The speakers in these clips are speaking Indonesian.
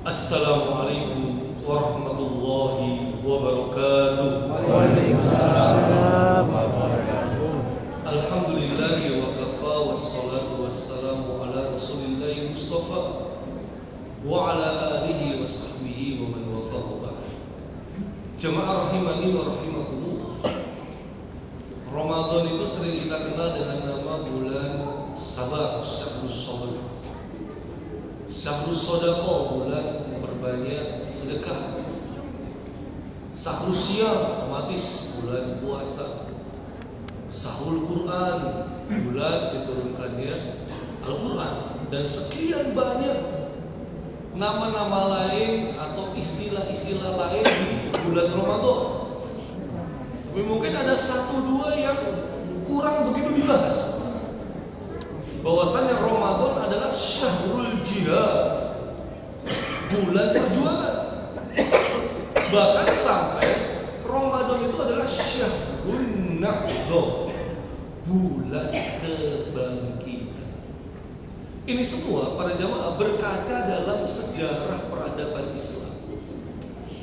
Assalamualaikum warahmatullahi wabarakatuh. Waalaikumsalam warahmatullahi. Alhamdulillahi wa kafa wassalatu wassalamu ala rasulillahi mustafa wa ala alihi wa sahbihi wa man wafahu ba'd. Jemaah rahimani wa rahimakumullah. Ramadan itu sering kita kenal dengan nama bulan sabar, syahrus sabr. Syahrus sedekah, bulan berbanyak sedekah. Syahrus siyam, otomatis bulan puasa. Syahrul Quran, bulan diturunkannya Al-Quran. Dan sekian banyak nama-nama lain atau istilah-istilah lain di bulan Ramadan. Tapi mungkin ada satu dua yang kurang begitu dibahas. Bahwasanya Ramadan adalah syahrul jihad, bulan perjuangan. Bahkan sampai Ramadan itu adalah syahrul nahdoh, bulan kebangkitan. Ini semua para jamaah berkaca dalam sejarah peradaban Islam.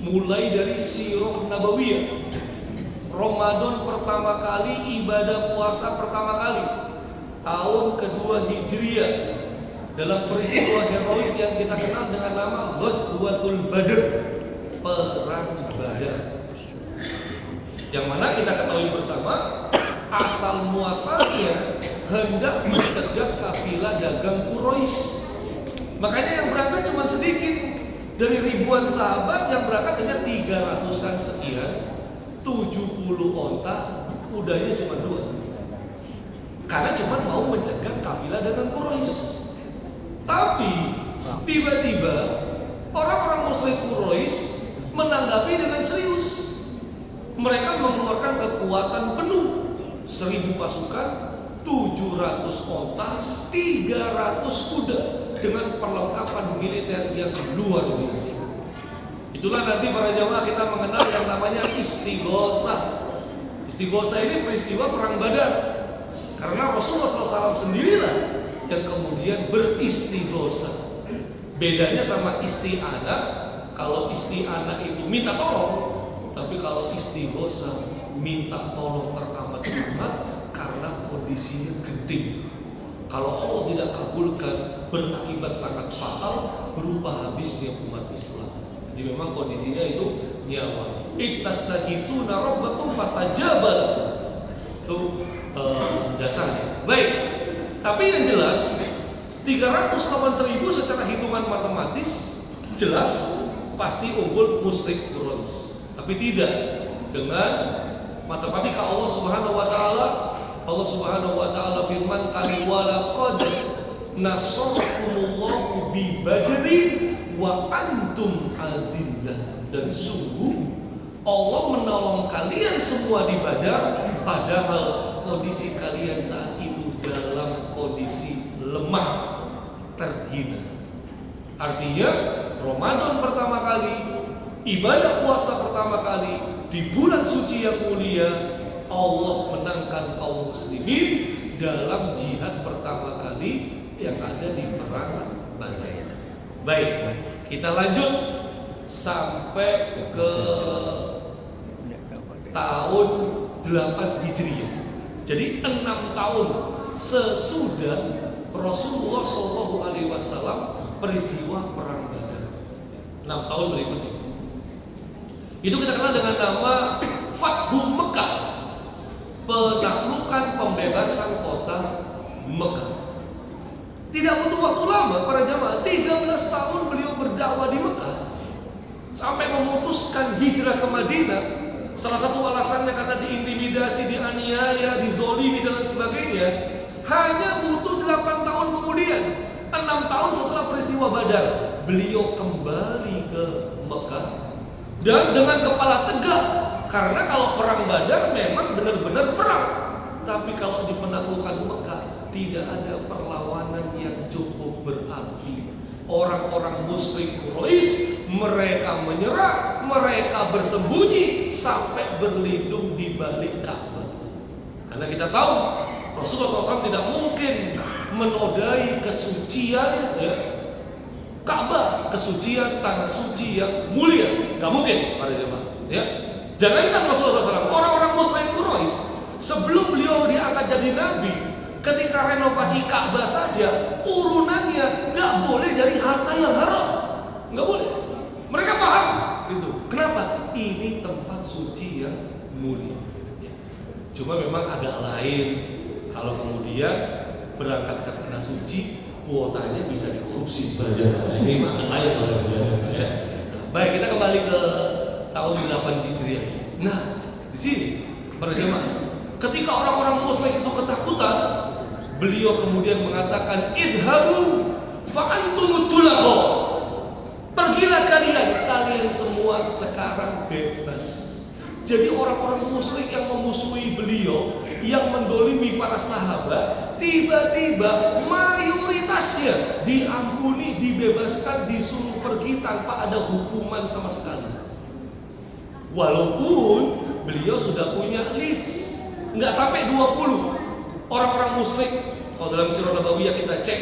Mulai dari sirah nabawiyah, Ramadan pertama kali, ibadah puasa pertama kali tahun kedua Hijriah, dalam peristiwa heroik yang kita kenal dengan nama Ghazwatul Badr, perang Badar. Yang mana kita ketahui bersama asal muasalnya hendak mencegah kafilah dagang Quraisy. Makanya yang berangkat cuma sedikit. Dari ribuan sahabat yang berangkat hanya 300-an sekian, 70 onta, kudanya cuma 2. Karena cuma mau mencegah kafilah dagang Quraisy. Tapi tiba-tiba orang-orang musyrik Quraisy menanggapi dengan serius. Mereka mengeluarkan kekuatan penuh, 1000 pasukan, 700 onta, 300 kuda dengan perlengkapan militer yang luar biasa. Itulah nanti para jamaah kita mengenal yang namanya istighosah. Istighosah ini peristiwa perang Badar. Karena Rasulullah SAW sendirilah yang kemudian beristighosah. Bedanya sama isti'anah, kalau isti'anah itu minta tolong, tapi kalau istighosah minta tolong teramat sangat karena kondisinya genting. Kalau Allah tidak kabulkan, berakibat sangat fatal berupa habisnya umat Islam. Jadi memang kondisinya itu nyawa. Ittastaghitsuna rabbakum fastajaba lakum. Itu dasarnya. Baik. Tapi yang jelas 300 lawan 1000 secara hitungan matematis jelas pasti unggul musyrik Quraisy. Tapi tidak dengan matematika Allah Subhanahu wa taala. Allah Subhanahu wa taala firmankan walaqad nasarakumullahu bi badrin wa antum adillah. Dan sungguh Allah menolong kalian semua di Badar, padahal kondisi kalian saat itu dalam kondisi lemah, terhina. Artinya Ramadan pertama kali, ibadah puasa pertama kali di bulan suci yang mulia, Allah menangkan kaum muslimin dalam jihad pertama kali yang ada di perang Badar. Baik, kita lanjut sampai ke tahun 8 Hijriah. Jadi 6 tahun sesudah Rasulullah SAW peristiwa perang Badar. 6 tahun berikutnya. Itu kita kenal dengan nama Fathu Mekah, penaklukan pembebasan kota Mekah. Tidak butuh waktu lama para jamaah, 13 tahun beliau berdakwah di Mekah sampai memutuskan hijrah ke Madinah. Salah satu alasannya karena diintimidasi, dianiaya, dizolimi dan sebagainya. Hanya butuh 8 tahun kemudian, 6 tahun setelah peristiwa Badar, beliau kembali ke Mekah dan dengan kepala tegak. Karena kalau perang Badar memang benar-benar perang, tapi kalau di penaklukan Mekah tidak ada perlawanan yang cukup berarti. Orang-orang musyrik Quraisy mereka menyerah, mereka bersembunyi sampai berlindung di balik Ka'bah. Karena kita tahu Rasulullah SAW tidak mungkin menodai kesucian Ka'bah kesucian, tanah suci yang mulia, nggak mungkin para jemaah. Ya, jangan ingat Rasulullah SAW, orang-orang Muslim Quraisy sebelum beliau diangkat jadi nabi, ketika renovasi Ka'bah saja urunannya nggak boleh dari harta yang haram, nggak boleh. Mereka paham itu. Kenapa? Ini tempat suci yang mulia. Ya. Cuma memang agak lain kalau kemudian berangkat ke tanah suci, kuotanya bisa dikorupsi. Ini makna lain kalau ya. Baik, kita kembali ke tahun 8 Hijriah. Nah, di sini para jemaah, ketika orang-orang Muslim itu ketakutan, beliau kemudian mengatakan, idhabu fa'antum tulaqo. Pergilah kalian semua sekarang bebas. Jadi orang-orang musyrik yang memusuhi beliau, yang mendolimi para sahabat, tiba-tiba mayoritasnya diampuni, dibebaskan, disuruh pergi tanpa ada hukuman sama sekali. Walaupun beliau sudah punya list, nggak sampai 20 orang-orang musyrik. Kalau dalam Sirah Nabawiyah kita cek,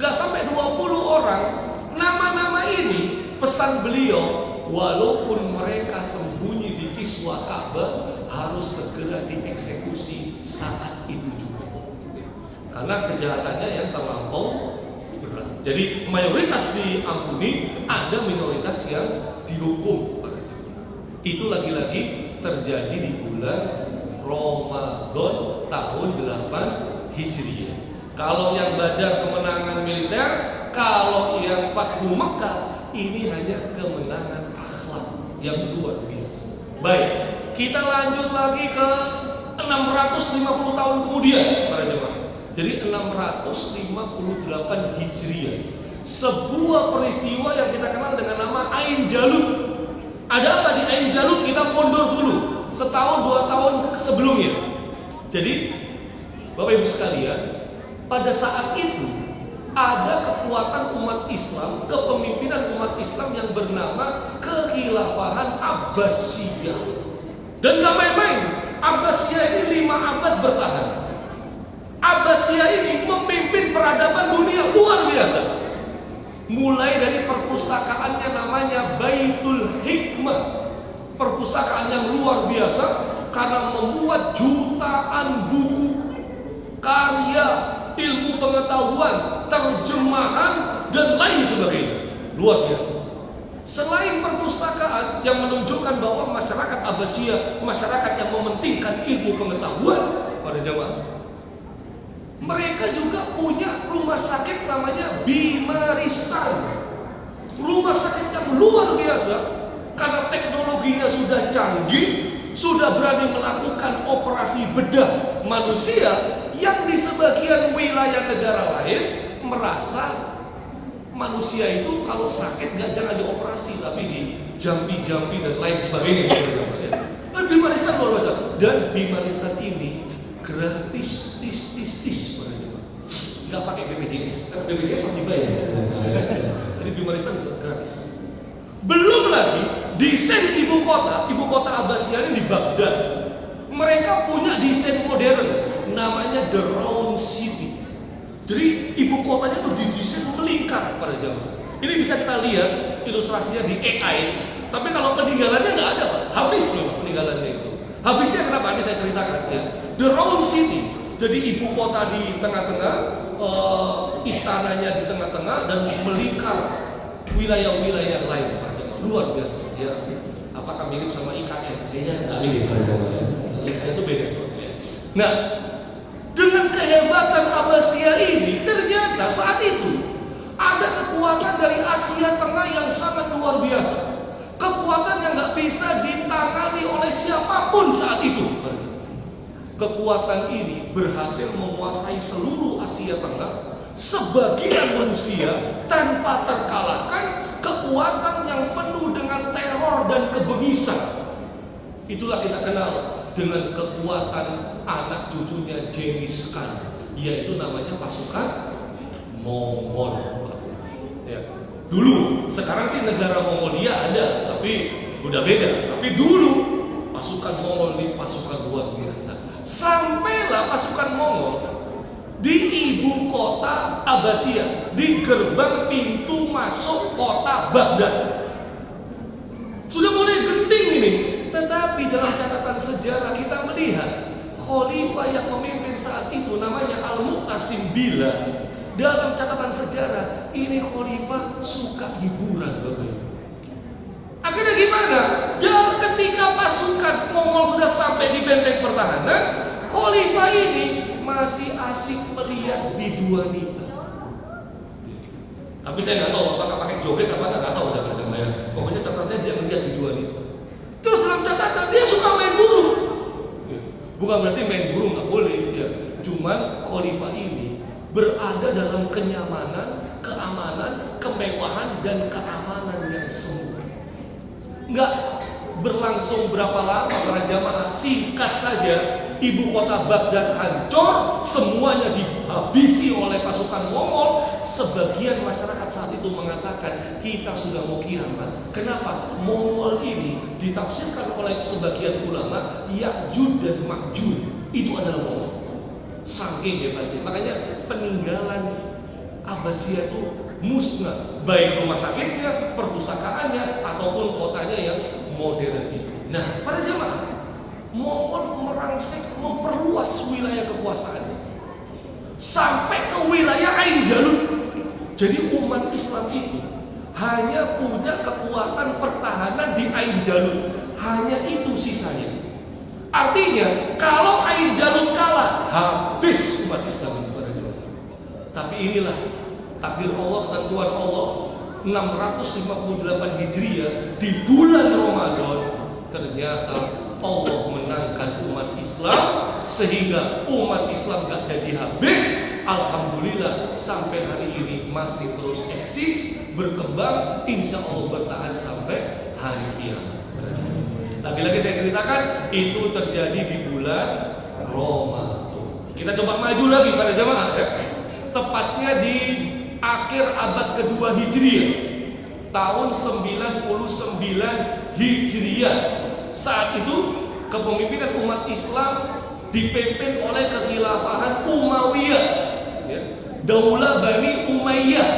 nggak sampai 20 orang. Nama-nama ini pesan beliau, walaupun mereka sembunyi di kiswah Ka'bah, harus segera dieksekusi saat itu juga, karena kejahatannya yang terlampau berat. Jadi mayoritas diampuni, ada minoritas yang dihukum. Itu lagi-lagi terjadi di bulan Ramadan tahun 8 Hijriah. Kalau yang Badar kemenangan militer, kalau yang Fathu Makkah ini hanya kemenangan akhlak yang luar biasa. Baik, kita lanjut lagi ke 650 tahun kemudian para jemaah. Jadi 658 Hijriah. Sebuah peristiwa yang kita kenal dengan nama Ain Jalut. Ada apa di Ain Jalut? Kita mundur dulu setahun 2 tahun sebelumnya. Jadi Bapak Ibu sekalian, pada saat itu ada kekuatan umat Islam, kepemimpinan umat Islam yang bernama Kekhilafahan Abbasiyah. Dan gak main-main, Abbasiyah ini 5 abad bertahan. Abbasiyah ini memimpin peradaban dunia luar biasa. Mulai dari perpustakaannya namanya Baitul Hikmah, perpustakaan yang luar biasa karena membuat jutaan buku, karya, ilmu pengetahuan, terjemahan, dan lain sebagainya. Luar biasa. Selain perpustakaan yang menunjukkan bahwa masyarakat Abbasiyah, masyarakat yang mementingkan ilmu pengetahuan pada zaman, mereka juga punya rumah sakit namanya Bimaristan. Rumah sakit yang luar biasa karena teknologinya sudah canggih, sudah berani melakukan operasi bedah manusia yang di sebagian wilayah negara lain merasa manusia itu kalau sakit gak jangan dioperasi, tapi di jampi-jampi dan lain sebagainya. Dan Bimaristan luar biasa. Dan Bimaristan ini gratis, nggak pakai BPJS, karena BPJS masih bayar. Jadi Bimaristan juga gratis. Belum lagi desain ibu kota Abbasiyah ini di Baghdad. Mereka punya desain modern, namanya The Round City. Jadi ibu kotanya itu didesain melingkar pada zaman. Ini bisa kita lihat ilustrasinya di AI. Tapi kalau peninggalannya nggak ada, Pak. Habis loh peninggalannya itu. Habisnya kenapa? Ini saya ceritakan ya. The Round City. Jadi ibu kota di tengah-tengah, istananya di tengah-tengah, dan melingkar wilayah-wilayah lain. Luar biasa. Ya, apakah mirip sama IKN? Kayaknya nggak mirip. IKN itu beda sebetulnya. Nah, dengan kehebatan Abbasiyah ini, ternyata saat itu ada kekuatan dari Asia Tengah yang sangat luar biasa. Kekuatan yang nggak bisa ditangani oleh siapapun saat itu. Kekuatan ini berhasil menguasai seluruh Asia Tengah. Sebagian manusia tanpa terkalahkan, kekuatan yang penuh dengan teror dan kebengisan. Itulah kita kenal dengan kekuatan anak cucunya Genghis Khan, yaitu namanya pasukan Mongol. Ya. Dulu, sekarang sih negara Mongolia ada, tapi udah beda. Tapi dulu pasukan Mongol ini pasukan luar biasa. Sampailah pasukan Mongol di ibu kota Abbasiyah. di gerbang pintu masuk kota Baghdad. Sudah mulai genting ini. Tetapi dalam catatan sejarah kita melihat khalifah yang memimpin saat itu namanya Al-Mu'tasim Billah. Dalam catatan sejarah ini khalifah suka hiburan, Bapak. Akhirnya gimana? Dan ketika pasukan Mongol sudah sampai di benteng pertahanan, khalifah ini masih asik melihat biduanita. Tapi saya nggak tahu apakah pakai joget apa nggak tahu saya. Pokoknya catatannya dia melihat biduanita. Terus dalam catatan dia suka main burung. Bukan berarti main burung nggak boleh, ya. Cuman khalifah ini berada dalam kenyamanan, keamanan, kemewahan dan keamanan yang semu. Nggak berlangsung berapa lama para jamaah, singkat saja ibu kota Baghdad hancur, semuanya dihabisi oleh pasukan Mongol. Sebagian masyarakat saat itu mengatakan kita sudah mau kiamat. Kenapa? Mongol ini ditafsirkan oleh sebagian ulama Ya'juj dan Ma'juj itu adalah Mongol. Saking hebatnya, makanya peninggalan Abbasiyah itu musnah, baik rumah sakitnya, perpustakaannya, ataupun kotanya yang modern itu. Nah, para jemaah, Mongol merangsek memperluas wilayah kekuasaannya sampai ke wilayah Ain Jalut. Jadi umat Islam itu hanya punya kekuatan pertahanan di Ain Jalut, hanya itu sisanya. Artinya kalau Ain Jalut kalah, habis umat Islam itu, para jemaah. Tapi inilah takdir Allah, ketentuan Allah. 658 Hijriah di bulan Ramadan, ternyata Allah menangkan umat Islam sehingga umat Islam gak jadi habis. Alhamdulillah sampai hari ini masih terus eksis, berkembang, insya Allah bertahan sampai hari kiamat. Lagi-lagi saya ceritakan itu terjadi di bulan Ramadan. Kita coba maju lagi pada jamaah, ya. Tepatnya di akhir abad kedua Hijriah, tahun 99 Hijriah. Saat itu kepemimpinan umat Islam dipimpin oleh kekhilafahan Umayyah, ya, Daulah Bani Umayyah.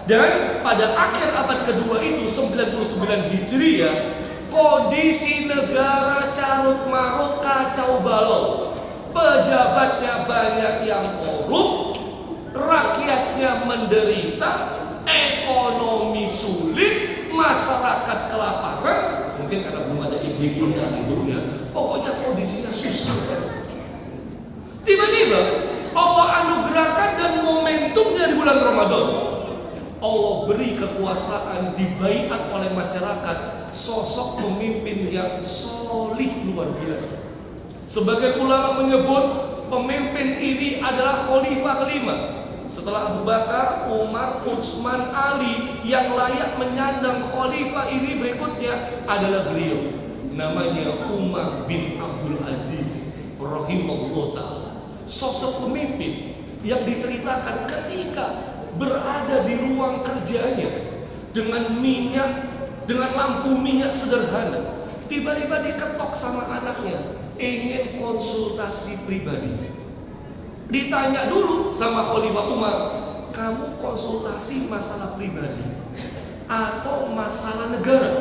Dan pada akhir abad kedua itu 99 Hijriah, kondisi negara carut marut, kacau balau. Pejabatnya banyak yang korup, rakyatnya menderita, ekonomi sulit, masyarakat kelaparan. Mungkin karena belum ada IBG saat itu, ya. Pokoknya kondisinya susah. Tiba-tiba Allah anugerahkan dan momentumnya di bulan Ramadan, Allah beri kekuasaan, dibaiat oleh masyarakat sosok pemimpin yang solih luar biasa. Sebagian ulama menyebut pemimpin ini adalah khalifah kelima. Setelah Abu Bakar, Umar, Utsman, Ali, yang layak menyandang khalifah ini berikutnya adalah beliau. Namanya Umar bin Abdul Aziz rahimahullah ta'ala. Sosok pemimpin yang diceritakan ketika berada di ruang kerjanya dengan minyak, dengan lampu minyak sederhana, tiba-tiba diketok sama anaknya, ingin konsultasi pribadi. Ditanya dulu sama Khalifah Umar, kamu konsultasi masalah pribadi atau masalah negara?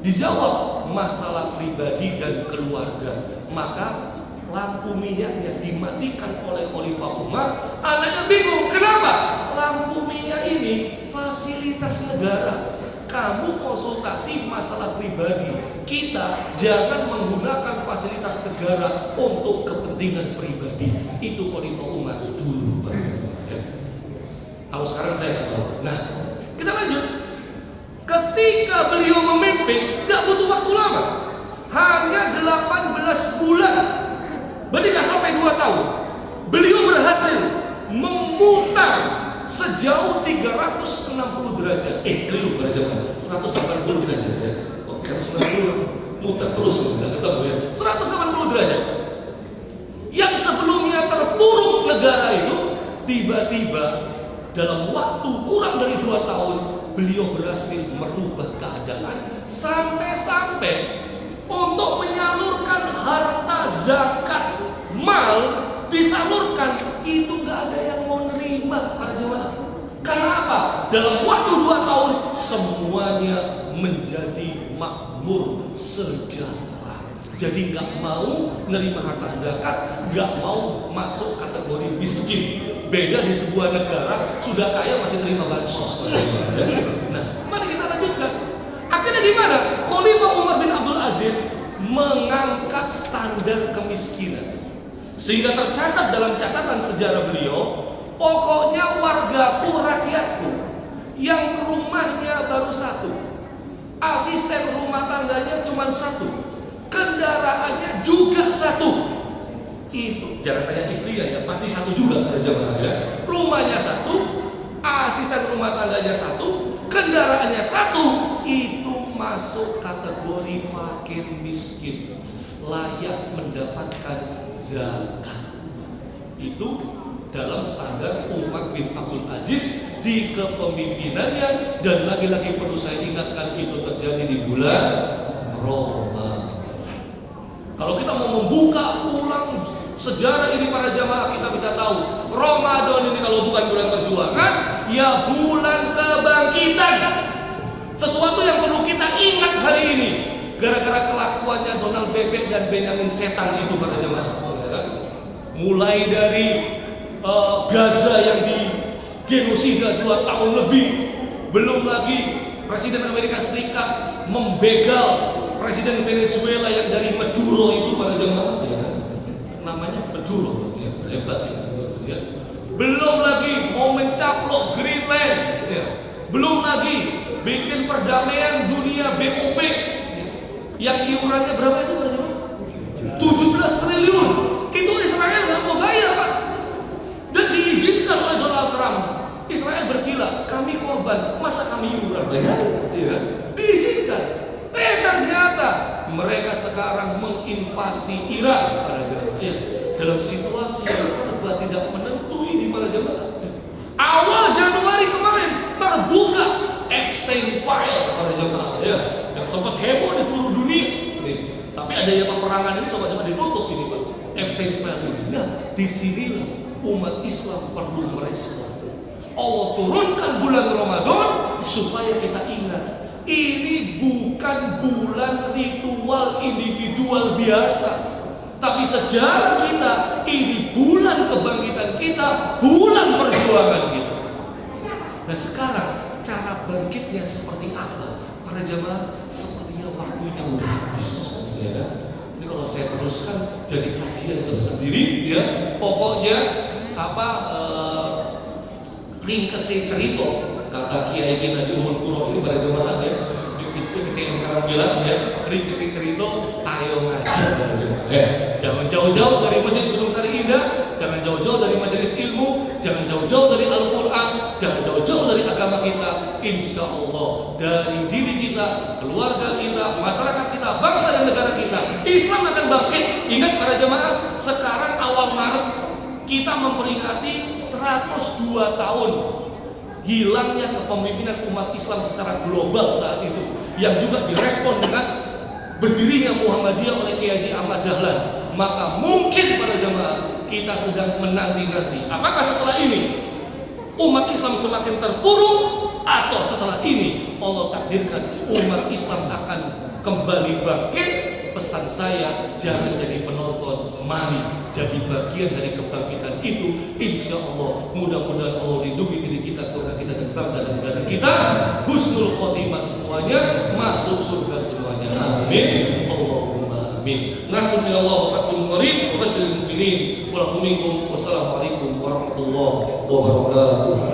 Dijawab masalah pribadi dan keluarga. Maka lampu minyaknya dimatikan oleh Khalifah Umar. Anaknya bingung, kenapa? Lampu minyak ini fasilitas negara, kamu konsultasi masalah pribadi. Kita jangan menggunakan fasilitas negara untuk kepentingan pribadi. Itu Khalifah Umar dulu. Kalau sekarang saya nggak tahu. Nah, kita lanjut. Ketika beliau memimpin, nggak butuh waktu lama, hanya 18 bulan. Berarti nggak sampai 2 tahun. Beliau berhasil memutar sejauh 360 derajat. Keliru pada zaman 180 saja. Ya. Oke, 180 mutar terus, nggak ketemu, ya. 180 derajat. Yang sebelumnya terpuruk negara itu, tiba-tiba dalam waktu kurang dari 2 tahun beliau berhasil merubah keadaan sampai-sampai untuk menyalurkan harta zakat mal disalurkan itu nggak ada yang mau nerima para jemaah. Karena apa? Dalam waktu 2 tahun semuanya menjadi makmur, sejahtera. Jadi nggak mau nerima harta zakat, nggak mau masuk kategori miskin. Beda di sebuah negara sudah kaya masih terima bansos. Nah, mari kita lanjutkan. Akhirnya gimana? Khalifah Umar bin Abdul Aziz mengangkat standar kemiskinan, sehingga tercatat dalam catatan sejarah beliau, pokoknya wargaku, rakyatku yang rumahnya baru 1, asisten rumah tangganya cuma 1, kendaraannya juga 1. Itu jangan tanya istri ya, pasti 1 juga pada jamaah ya. Rumahnya 1, asisten rumah tangganya 1, kendaraannya 1, itu masuk kategori fakir miskin, layak mendapatkan zakat. Itu dalam standar Umar bin Abdul Aziz di kepemimpinannya, dan lagi-lagi perlu saya ingatkan itu terjadi di bulan Ramadan. Kalau kita mau membuka ulang sejarah ini para jamaah, kita bisa tahu Ramadan ini kalau bukan bulan perjuangan, ya bulan kebangkitan. Sesuatu yang perlu kita ingat hari ini, gara-gara kelakuannya Donald Bebek dan Benyamin Setan itu para jamaah. Mulai dari Gaza yang digenosida 2 tahun lebih, belum lagi Presiden Amerika Serikat membegal Presiden Venezuela yang dari Maduro itu pada jemaah, ya, namanya Maduro, ya, hebat, ya. Belum lagi mau mencaplok Greenland, ya. Belum lagi bikin perdamaian dunia BOP, ya, yang iurannya berapa itu pada jemaah? 17 triliun. Itu Israel nggak mau bayar, Pak. Dan diizinkan oleh Donald Trump. Israel berkilah, kami korban, masa kami iuran bayar? Ya, diizinkan. Ternyata mereka sekarang menginvasi Irak pada jemaah. Ya, dalam situasi yang serba tidak menentu ini para jemaah. Awal Januari kemarin terbuka Epstein file para jemaah, ya, yang sempat heboh di seluruh dunia. Nih, tapi adanya peperangan ini coba-coba ditutup ini, Pak. Epstein file ini. Nah, disinilah umat Islam perlu merespon. Allah turunkan bulan Ramadan supaya kita ingat, ini bukan bulan ritual individual biasa, tapi sejarah kita, ini bulan kebangkitan kita, bulan perjuangan kita. Nah sekarang cara bangkitnya seperti apa? Para jamaah, sepertinya waktunya udah habis, ya kan? Ini kalau saya teruskan jadi kajian tersendiri, ya. Pokoknya apa? Ringkesi cerita kata kiai kita di Umul Qura ini pada jemaah, ya. Kecil sekarang bilang, ya, ringkesi cerita ayo ngaji. Jangan jauh-jauh dari Masjid Gunung Sari Indah, jangan jauh-jauh dari majelis ilmu, jangan jauh-jauh dari Al-Quran, jangan jauh-jauh dari agama kita. Insya Allah dari diri kita, keluarga kita, masyarakat kita, bangsa dan negara kita, Islam akan bangkit. Ingat para jemaah, sekarang awal Maret kita memperingati 102 tahun hilangnya kepemimpinan umat Islam secara global saat itu, yang juga direspon dengan berdirinya Muhammadiyah oleh Kiai Haji Ahmad Dahlan. Maka mungkin para jemaah kita sedang menanti-nanti, apakah setelah ini umat Islam semakin terpuruk, atau setelah ini Allah takdirkan umat Islam akan kembali bangkit. Pesan saya, jangan jadi penonton, mari jadi bagian dari kebangkitan itu. Insya Allah, mudah-mudahan Allah lindungi diri kita, keluarga kita, dan bangsa dan negara kita. Husnul khotimah semuanya, masuk surga semuanya. Amin. Allahumma amin. Nasrul minallah wa fathul qarib wa basyiril mu'minin. Wassalamualaikum warahmatullahi wabarakatuh.